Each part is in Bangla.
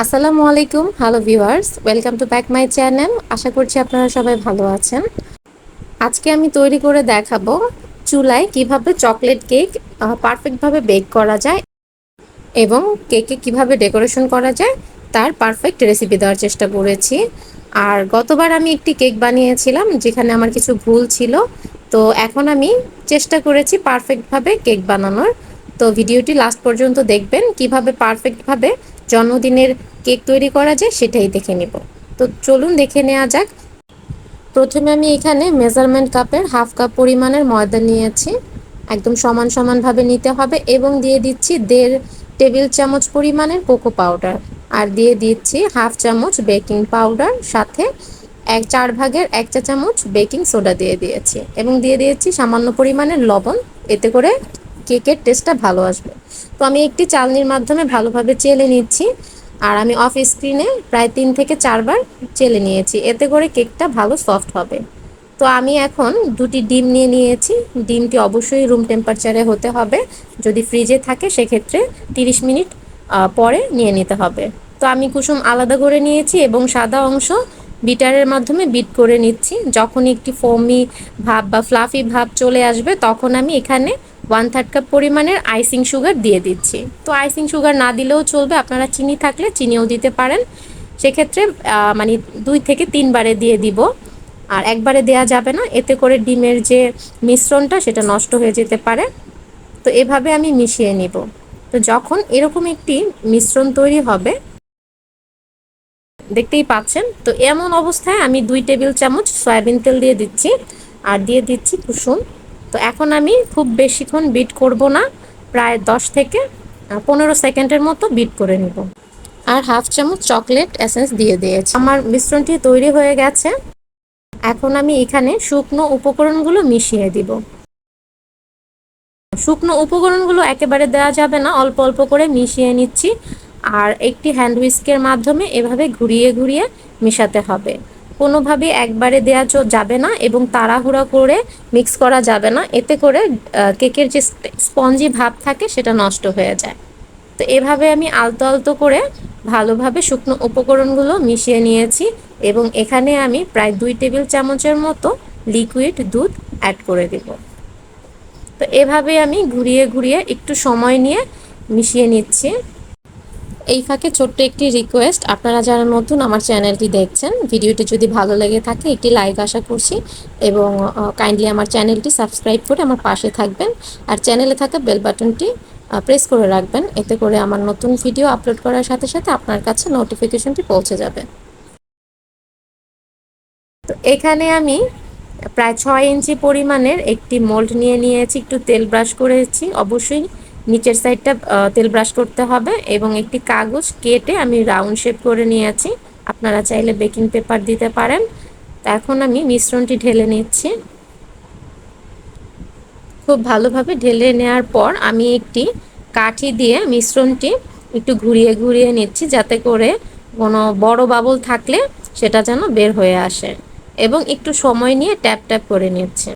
আসসালামু আলাইকুম, hello viewers, welcome to back my channel. আশা করছি আপনারা সবাই ভালো আছেন। আজকে আমি তৈরি করে দেখাবো চুলায় কিভাবে চকলেট কেক পারফেক্টভাবে বেক করা যায় এবং কেকে কিভাবে ডেকোরেশন করা যায় তার পারফেক্ট রেসিপি দেওয়ার চেষ্টা করেছি। আর গতবার আমি একটি কেক বানিয়েছিলাম যেখানে আমার কিছু ভুল ছিল, তো এখন আমি চেষ্টা করেছি পারফেক্টভাবে কেক বানানোর। তো ভিডিওটি লাস্ট পর্যন্ত দেখবেন, কিভাবে পারফেক্টভাবে জন্মদিনের কেক তৈরি করা যায় সেটাই দেখে নিব। তো চলুন দেখে নেওয়া যাক। প্রথমে আমি এখানে মেজারমেন্ট কাপের হাফ কাপ পরিমাণের ময়দা নিয়েছি, একদম সমান সমানভাবে নিতে হবে, এবং দিয়ে দিচ্ছি 1.5 টেবিল চামচ পরিমাণের কোকো পাউডার, আর দিয়ে দিচ্ছি হাফ চামচ বেকিং পাউডার, সাথে 1/4 চা চামচ বেকিং সোডা দিয়ে দিয়েছি, এবং দিয়ে দিয়েছি সামান্য পরিমাণের লবণ, এতে করে কেকের টেস্টটা ভালো আসবে। তো আমি একটি চালনির মাধ্যমে ভালোভাবে চেলে নিচ্ছি, আর আমি অফ স্ক্রিনে প্রায় 3 থেকে 4 বার চেলে নিয়েছি, এতে করে কেকটা ভালো সফট হবে। তো আমি এখন 2টি ডিম নিয়ে নিয়েছি। ডিমটি অবশ্যই রুম টেম্পারেচারে হতে হবে, যদি ফ্রিজে থাকে সেক্ষেত্রে 30 মিনিট পরে নিয়ে নিতে হবে। তো আমি কুসুম আলাদা করে নিয়েছি এবং সাদা অংশ বিটারের মাধ্যমে বিট করে নিচ্ছি। যখন একটি ফোমি ভাব বা ফ্লাফি ভাব চলে আসবে তখন আমি এখানে 1/3 কাপ পরিমাণের আইসিং সুগার দিয়ে দিচ্ছি। তো আইসিং সুগার না দিলেও চলবে, আপনারা চিনি থাকলে চিনিও দিতে পারেন। সেক্ষেত্রে মানে 2 থেকে 3 বারে দিয়ে দিব, আর একবারে দেয়া যাবে না, এতে করে ডিমের যে মিশ্রণটা সেটা নষ্ট হয়ে যেতে পারে। তো এভাবে আমি মিশিয়ে নিব। তো যখন এরকম একটি মিশ্রণ তৈরি হবে, দেখতেই পাচ্ছেন, তো এমন অবস্থায় আমি 2 টেবিল চামচ সয়াবিন তেল দিয়ে দিচ্ছি, আর দিয়ে দিচ্ছি কুসুম। তো এখন আমি খুব বেশিক্ষণ বিট করব না, প্রায় 10 থেকে 15 সেকেন্ডের মতো বিট করে নিব। আর হাফ চামচ চকলেট এসেন্স দিয়ে দিয়েছি। আমার মিশ্রণটি তৈরি হয়ে গেছে। এখন আমি এখানে শুকনো উপকরণগুলো মিশিয়ে দিব। শুকনো উপকরণগুলো একেবারে দেওয়া যাবে না, অল্প অল্প করে মিশিয়ে নিচ্ছি, আর একটি হ্যান্ড হুইস্কের মাধ্যমে এভাবে ঘুরিয়ে ঘুরিয়ে মেশাতে হবে। কোনোভাবে একবারে দেওয়া যাবে না এবং তাড়াহুড়া করে মিক্স করা যাবে না, এতে করে কেকের যে স্পঞ্জি ভাব থাকে সেটা নষ্ট হয়ে যায়। তো এভাবে আমি আলতো আলতো করে ভালোভাবে শুকনো উপকরণগুলো মিশিয়ে নিয়েছি, এবং এখানে আমি প্রায় 2 টেবিল চামচের মতো লিকুইড দুধ অ্যাড করে দেব। তো এভাবে আমি ঘুরিয়ে ঘুরিয়ে একটু সময় নিয়ে মিশিয়ে নিচ্ছি। এই ফাঁকে ছোট্ট একটি রিকোয়েস্ট, আপনারা যারা নতুন আমার চ্যানেলটি দেখছেন, ভিডিওটি যদি ভালো লেগে থাকে একটি লাইক আশা করছি, এবং কাইন্ডলি আমার চ্যানেলটি সাবস্ক্রাইব করে আমার পাশে থাকবেন, আর চ্যানেলে থাকা বেল বাটনটি প্রেস করে রাখবেন, এতে করে আমার নতুন ভিডিও আপলোড করার সাথে সাথে আপনার কাছে নোটিফিকেশনটি পৌঁছে যাবে। তো এখানে আমি প্রায় 6 ইঞ্চি পরিমাণের একটি মোল্ড নিয়ে নিয়েছি, একটু তেল ব্রাশ করেছি, অবশ্যই নিচের সাইডটা তেল ব্রাশ করতে হবে, এবং একটি কাগজ কেটে আমি রাউন্ড শেপ করে নিয়েছি। আপনারা চাইলে বেকিং পেপার দিতে পারেন। তো এখন আমি মিশ্রণটি ঢেলে নিচ্ছি। খুব ভালোভাবে ঢেলে নেওয়ার পর আমি একটি কাঠি দিয়ে মিশ্রণটি একটু ঘুরিয়ে ঘুরিয়ে নিচ্ছি, যাতে করে কোনো বড় বাবল থাকলে সেটা যেন বের হয়ে আসে, এবং একটু সময় নিয়ে ট্যাপ ট্যাপ করে নিচ্ছে।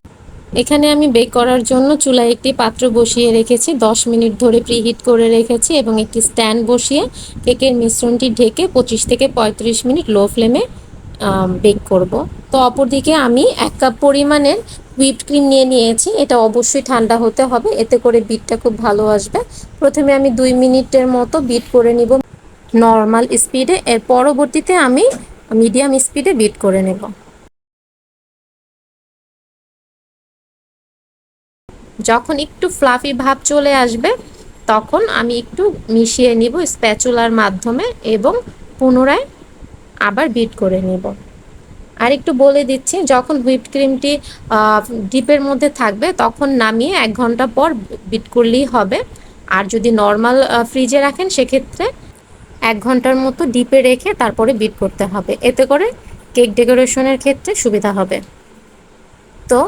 এখানে আমি বেক করার জন্য চুলায় একটি পাত্র বসিয়ে রেখেছি, 10 মিনিট ধরে প্রিহিট করে রেখেছি, এবং একটি স্ট্যান্ড বসিয়ে কেকের মিশ্রণটি ঢেকে 25 থেকে 35 মিনিট লো ফ্লেমে বেক করব। তো অপরদিকে আমি 1 কাপ পরিমাণের হুইপড ক্রিম নিয়ে নিয়েছি, এটা অবশ্যই ঠান্ডা হতে হবে, এতে করে বিটটা খুব ভালো আসবে। প্রথমে আমি 2 মিনিটের মতো বিট করে নিব নর্মাল স্পিডে, এর পরবর্তীতে আমি মিডিয়াম স্পিডে বিট করে নেব। যখন একটু ফ্লাফি ভাব চলে আসবে তখন আমি একটু মিশিয়ে নিব স্প্যাচুলার মাধ্যমে, এবং পুনরায় আবার বিট করে নিব। আর একটু বলে দিচ্ছি, যখন হুইপড ক্রিমটি ডিপের মধ্যে থাকবে তখন নামিয়ে 1 ঘন্টা পর বিট করলেই হবে। আর যদি নর্মাল ফ্রিজে রাখেন সেক্ষেত্রে 1 ঘন্টার মতো ডিপে রেখে তারপরে বিট করতে হবে, এতে করে কেক ডেকোরেশনের ক্ষেত্রে সুবিধা হবে। তো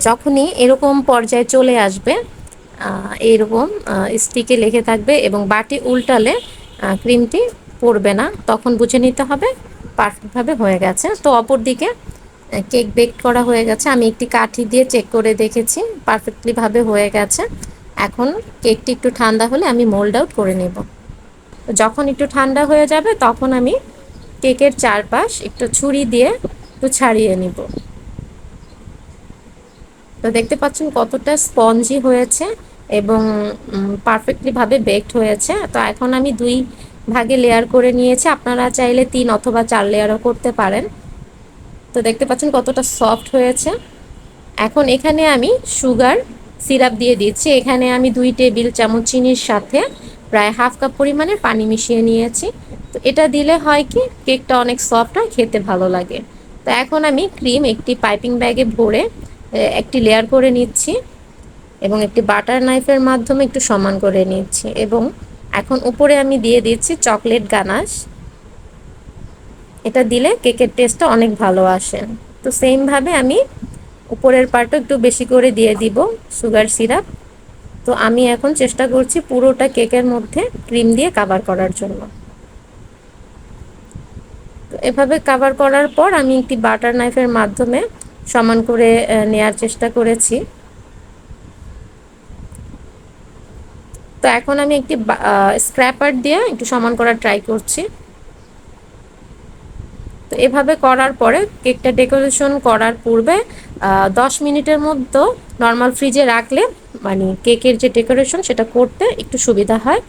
যখনই এরকম পর্যায়ে চলে আসবে, এইরকম স্টিকে লেগে থাকবে এবং বাটি উল্টালে ক্রিমটি পড়বে না, তখন বুঝে নিতে হবে পারফেক্টভাবে হয়ে গেছে। তো অপর দিকে কেক বেক করা হয়ে গেছে, আমি একটি কাঠি দিয়ে চেক করে দেখেছি পারফেক্টলিভাবে হয়ে গেছে। এখন কেকটি একটু ঠান্ডা হলে আমি মোল্ড আউট করে নেব। তো যখন একটু ঠান্ডা হয়ে যাবে তখন আমি কেকের চারপাশ একটু ছুরি দিয়ে একটু ছাড়িয়ে নিব। তো দেখতে পাচ্ছেন কতটা স্পঞ্জি হয়েছে এবং পারফেক্টলি ভাবে বেকড হয়েছে। তো এখন আমি 2 ভাগে লেয়ার করে নিয়েছি, আপনারা চাইলে 3 অথবা 4 লেয়ারও করতে পারেন। তো দেখতে পাচ্ছেন কতটা সফট হয়েছে। এখন এখানে আমি সুগার সিরাপ দিয়ে দিচ্ছি। এখানে আমি 2 টেবিল চামচ চিনির সাথে প্রায় হাফ কাপ পরিমাণের পানি মিশিয়ে নিয়েছি। তো এটা দিলে হয় কি কেকটা অনেক সফট হয়, খেতে ভালো লাগে। তো এখন আমি ক্রিম একটি পাইপিং ব্যাগে ভরে একটি লেয়ার করে নিচ্ছি এবং একটি বাটার নাইফের মাধ্যমে একটু সমান করে নিচ্ছি এবং এখন উপরে আমি দিয়ে দিচ্ছি চকলেট গানাশ। এটা দিলে কেকের টেস্টটা অনেক ভালো আসে। তো সেম ভাবে আমি উপরের পার্টও একটু বেশি করে দিয়ে দিব সুগার সিরাপ। তো আমি এখন চেষ্টা করছি পুরোটা কেকের মধ্যে ক্রিম দিয়ে কভার করার জন্য। তো এভাবে কভার করার পর আমি একটি বাটার নাইফের মাধ্যমে সমান করে নেয়ার চেষ্টা করেছি। তো এখন আমি একটি স্ক্র্যাপার দিয়ে একটু সমান করার ট্রাই করছি। তো এভাবে করার পরে কেকটা ডেকোরেশন করার পূর্বে 10 মিনিটের মধ্যে নর্মাল ফ্রিজে রাখলে মানে কেকের যে ডেকোরেশন সেটা করতে একটু সুবিধা হয়।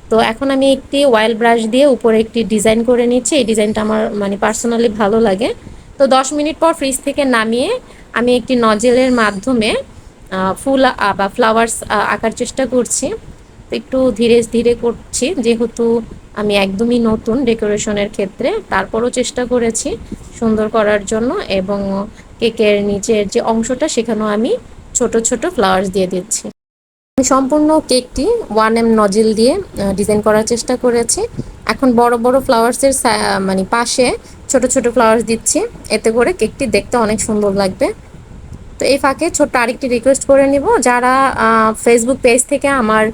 তো এখন আমি একটি অয়েল ব্রাশ দিয়ে উপরে একটি ডিজাইন করে নিচ্ছি। এই ডিজাইনটা আমার মানে পার্সোনালি ভালো লাগে। তো 10 মিনিট পর ফ্রিজ থেকে নামিয়ে আমি একটি নজেলের মাধ্যমে ফুল বা ফ্লাওয়ার্স আঁকার চেষ্টা করছি। তো একটু ধীরে ধীরে করছি যেহেতু আমি একদমই নতুন ডেকোরেশনের ক্ষেত্রে, তারপরও চেষ্টা করেছি সুন্দর করার জন্য এবং কেকের নিচের যে অংশটা সেখানেও আমি ছোট ছোট ফ্লাওয়ার্স দিয়ে দিচ্ছি। আমি সম্পূর্ণ কেকটি 1M নজেল দিয়ে ডিজাইন করার চেষ্টা করেছি। এখন বড় বড় ফ্লাওয়ার্সের মানে পাশে ছোট ছোট ফ্লাওয়ার্স দিচ্ছি, এতে করে কেকটি দেখতে অনেক সুন্দর লাগবে। তো এই ফাঁকে ছোট্ট আরেকটি রিকোয়েস্ট করে নিব, যারা ফেসবুক পেজ থেকে আমার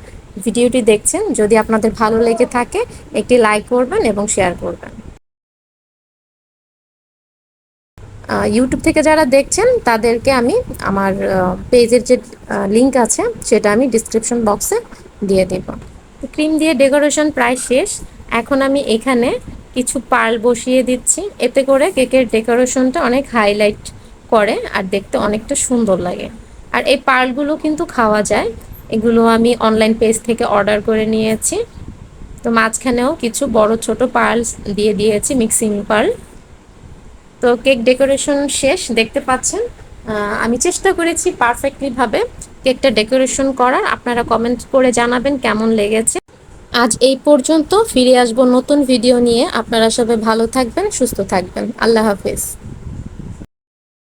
ভিডিওটি দেখছেন, যদি আপনাদের ভালো লেগে থাকে একটি লাইক করবেন এবং শেয়ার করবেন। ইউটিউব থেকে যারা দেখছেন তাদেরকে আমি আমার পেজের যে লিংক আছে সেটা আমি ডিসক্রিপশন বক্সে দিয়ে দেব। ক্রিম দিয়ে ডেকোরেশন প্রায় শেষ। এখন আমি এখানে কিছু পার্ল বসিয়ে দিচ্ছি, এতে করে কেকের ডেকোরেশনটা অনেক হাইলাইট করে আর দেখতে অনেকটা সুন্দর লাগে। আর এই পার্লগুলো কিন্তু খাওয়া যায়, এগুলো আমি অনলাইন পেজ থেকে অর্ডার করে নিয়েছি। তো মাঝখানেও কিছু বড় ছোট পার্লস দিয়ে দিয়েছি, মিক্সিং পার্ল। তো কেক ডেকোরেশন শেষ, দেখতে পাচ্ছেন। আমি চেষ্টা করেছি পারফেক্টলি ভাবে কেকটা ডেকোরেশন করার। আপনারা কমেন্ট করে জানাবেন কেমন লেগেছে। আজ এই পর্যন্ত, ফিরে আসবো নতুন ভিডিও নিয়ে। আপনারা সবাই ভালো থাকবেন, সুস্থ থাকবেন। আল্লাহ হাফেজ।